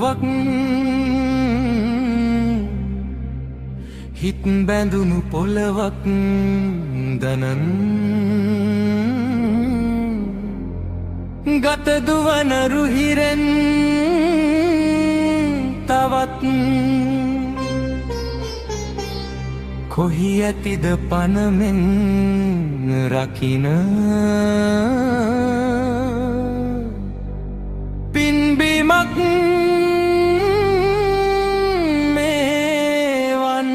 ලොවක් හිත් බැඳුණු පොළවක් දනන් ගත දුවන රුහිරෙන් තවත් කොහි ඇතිද පනමෙන් රකින පින්බීමක් මේවන්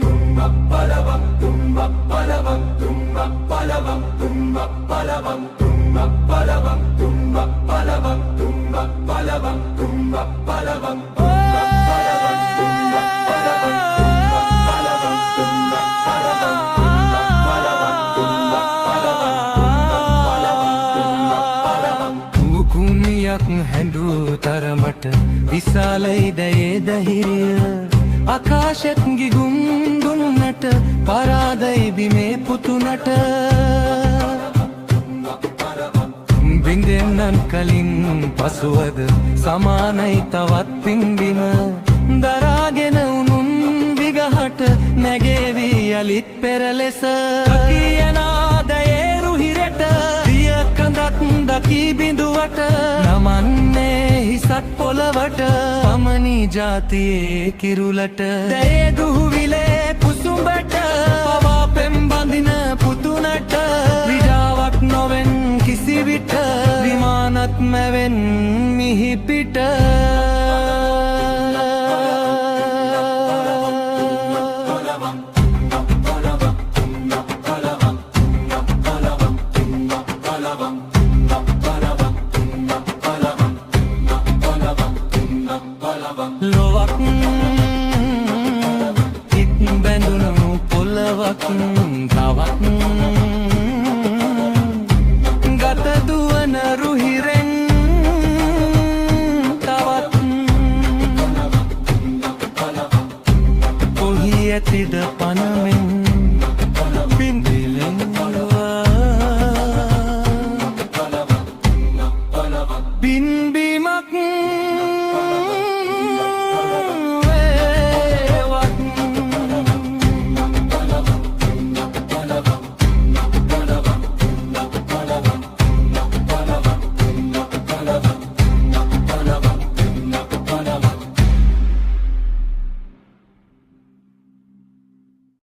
තුම්බක් පලවම් තුම්බක් පලවම් තුම්බක් පලවම් තුම්බක් පලවම් තුම්බක් පලවම් තුම්බක් පලවම් තුම්බක් පලවම් තුම්බක් පලවම් හැඬු තරමට විශාලයි දයේ දහිරිය ආකාශෙත් ගිගුම් දුන්නට පරාදයි බිමේ පුතුනට බින්දෙන්නන් කලින් පසුවද සමානයි තවත් පින්බිම දරාගෙන උනුන් විගහට නැගේවි යලිත් පෙර ලෙස කියනාදයේ රුහිරට දිය කඳත් දකී බිඳුවට නමන්නේ හිසත් පොළවට පමණි ජාතියේ කිරුලට දයේ දුහුවිලේ කුසුඹට පවා පෙම් බඳින පුතුනට විඩාවක් නොවෙන් කිසිවිට විමානත් මැවෙන් මිහිපිට ලොවක් හිත් බැඳුණු පොළවක් තවත් ගත දුවන රුහිරෙන් තවත් කොහි ඇතිද